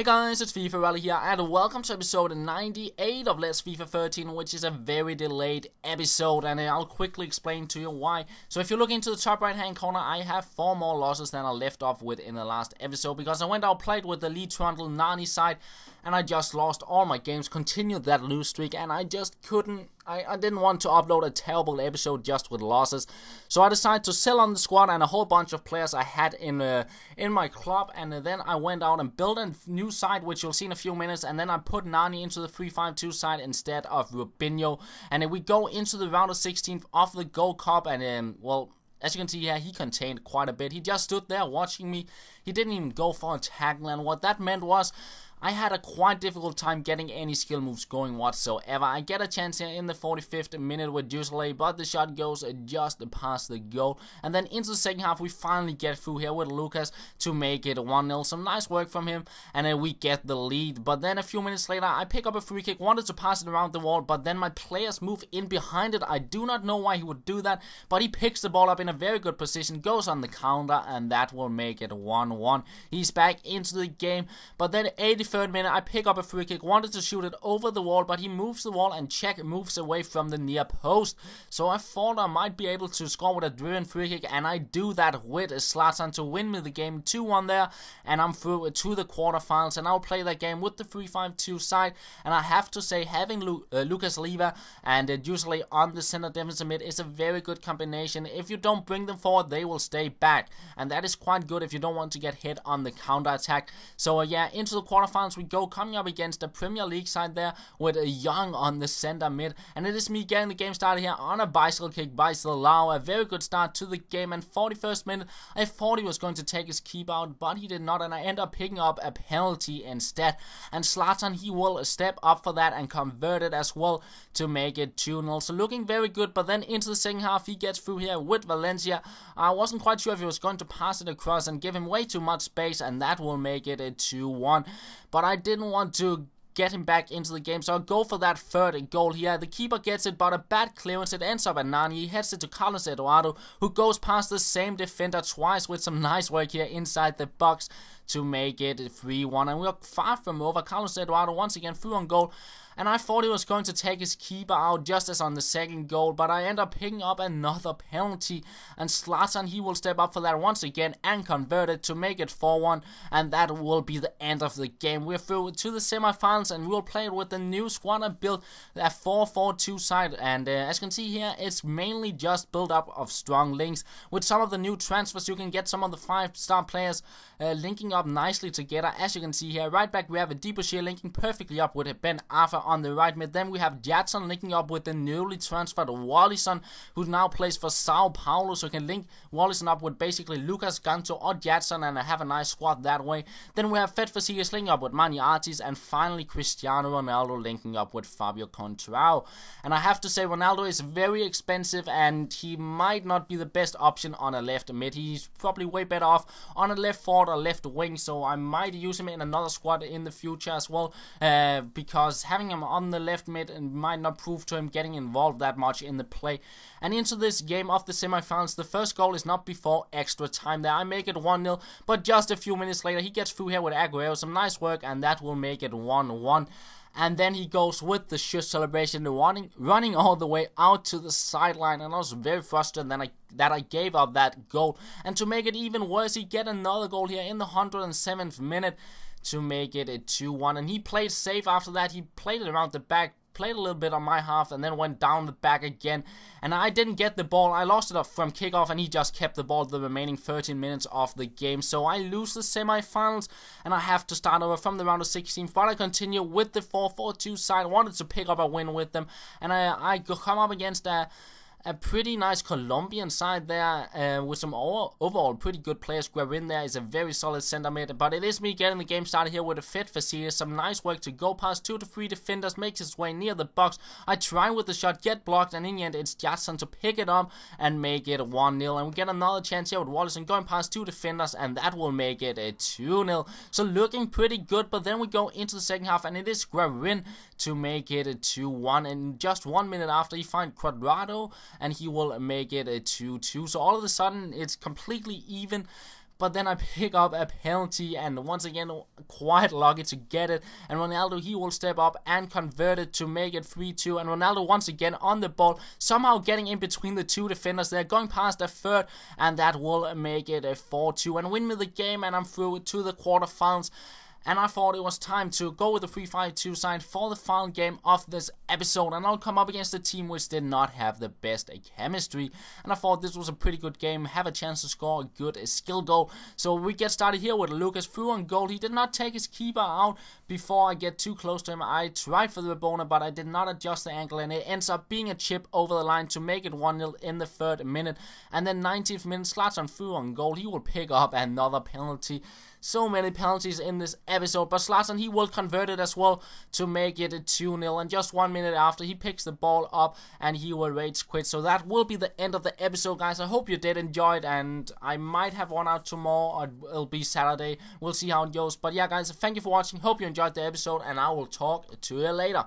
Hey guys, it's FIFA Rally here, and welcome to episode 98 of Let's FIFA 13, which is a very delayed episode, and I'll quickly explain to you why. So if you look into the top right hand corner, I have 4 more losses than I left off with in the last episode, because I went out played with the Lead Trundle Nani side, and I just lost all my games, continued that lose streak, and I just couldn't, I didn't want to upload a terrible episode just with losses. So I decided to sell on the squad and a whole bunch of players I had in my club, and then I went out and built a new side, which you'll see in a few minutes, and then I put Nani into the 3-5-2 side instead of Rubinho, and then we go into the round of 16 of the Gold Cup, and well, as you can see here, he contained quite a bit. He just stood there watching me. He didn't even go for a tackle, and what that meant was I had a quite difficult time getting any skill moves going whatsoever. I get a chance here in the 45th minute with Dusley, but the shot goes just past the goal. And then into the second half, we finally get through here with Lucas to make it 1-0. Some nice work from him, and then we get the lead. But then a few minutes later, I pick up a free kick, wanted to pass it around the wall, but then my players move in behind it. I do not know why he would do that, but he picks the ball up in a very good position, goes on the counter, and that will make it 1-1. He's back into the game, but then 83rd minute, I pick up a free kick, wanted to shoot it over the wall, but he moves the wall and Czech moves away from the near post. So I thought I might be able to score with a driven free kick, and I do that with Zlatan to win me the game 2-1 there, and I'm through to the quarterfinals, and I'll play that game with the 3-5-2 side. And I have to say, having Lucas Leiva and usually on the center defensive mid is a very good combination. If you don't bring them forward, they will stay back, and that is quite good if you don't want to get hit on the counter attack. So yeah, into the quarterfinals we go, coming up against the Premier League side there with Young on the center mid, and it is me getting the game started here on a bicycle kick by Salau. A very good start to the game, and 41st minute I thought he was going to take his keeper out, but he did not, and I end up picking up a penalty instead, and Zlatan, he will step up for that and convert it as well to make it 2-0. So looking very good. But then into the second half, he gets through here with Valencia. I wasn't quite sure if he was going to pass it across and give him way too much space, and that will make it a 2-1. But I didn't want to get him back into the game, so I'll go for that third goal here. The keeper gets it, but a bad clearance. It ends up at Nani. He heads it to Carlos Eduardo, who goes past the same defender twice with some nice work here inside the box to make it 3-1. And we're far from over. Carlos Eduardo once again through on goal, and I thought he was going to take his keeper out just as on the second goal, but I end up picking up another penalty, and Zlatan, he will step up for that once again and convert it to make it 4-1, and that will be the end of the game. We're through to the semifinals, and we'll play it with the new squad I built, a 4-4-2 side, and as you can see here, it's mainly just built up of strong links. With some of the new transfers, you can get some of the 5-star players linking up nicely together. As you can see here, right back we have a Debussy linking perfectly up with Ben Arthur on the right mid. Then we have Jadson linking up with the newly transferred Wallison, who now plays for Sao Paulo, so you can link Wallison up with basically Lucas Ganto or Jadson and have a nice squad that way. Then we have Fed Facias linking up with Mani Artis, and finally Cristiano Ronaldo linking up with Fabio Contrao. And I have to say, Ronaldo is very expensive, and he might not be the best option on a left mid. He's probably way better off on a left forward or left wing, so I might use him in another squad in the future as well, because having him on the left mid and might not prove to him getting involved that much in the play. And into this game of the semifinals, the first goal is not before extra time there. I make it 1-0, but just a few minutes later he gets through here with Aguero. Some nice work, and that will make it 1-1. And then he goes with the shush celebration, running all the way out to the sideline, and I was very frustrated that I gave up that goal. And to make it even worse, he get another goal here in the 107th minute to make it a 2-1, and he played safe after that. He played it around the back, played a little bit on my half, and then went down the back again, and I didn't get the ball. I lost it up from kickoff, and he just kept the ball the remaining 13 minutes of the game. So I lose the semifinals, and I have to start over from the round of 16, but I continue with the 4-4-2 side. I wanted to pick up a win with them, and I come up against a pretty nice Colombian side there, with some overall pretty good players. Guerin there is a very solid center mid, but it is me getting the game started here with a fit Facias. Some nice work to go past 2 to 3 defenders, makes his way near the box. I try with the shot, get blocked, and in the end it's Jadson to pick it up and make it 1-0. And we get another chance here with Wallison going past 2 defenders, and that will make it a 2-0. So looking pretty good, but then we go into the second half, and it is Guerin to make it a 2-1, and just 1 minute after he finds Quadrado, and he will make it a 2-2. So all of a sudden it's completely even, but then I pick up a penalty, and once again, quite lucky to get it. And Ronaldo, he will step up and convert it to make it 3-2. And Ronaldo once again on the ball, somehow getting in between the two defenders there, going past a third, and that will make it a 4-2 and win me the game. And I'm through to the quarterfinals. And I thought it was time to go with the 3-5-2 side for the final game of this episode. And I'll come up against a team which did not have the best chemistry. And I thought this was a pretty good game. Have a chance to score a good skill goal. So we get started here with Lucas through on goal. He did not take his keeper out before I get too close to him. I tried for the Rabona, but I did not adjust the angle. And it ends up being a chip over the line to make it 1-0 in the 3rd minute. And then 19th minute, Zlatan through on goal. He will pick up another penalty. So many penalties in this episode, but Zlatan, he will convert it as well to make it a 2-0, and just 1 minute after, he picks the ball up and he will rage quit. So that will be the end of the episode, guys. I hope you did enjoy it, and I might have one out tomorrow, or it'll be Saturday. We'll see how it goes. But yeah, guys, thank you for watching. Hope you enjoyed the episode, and I will talk to you later.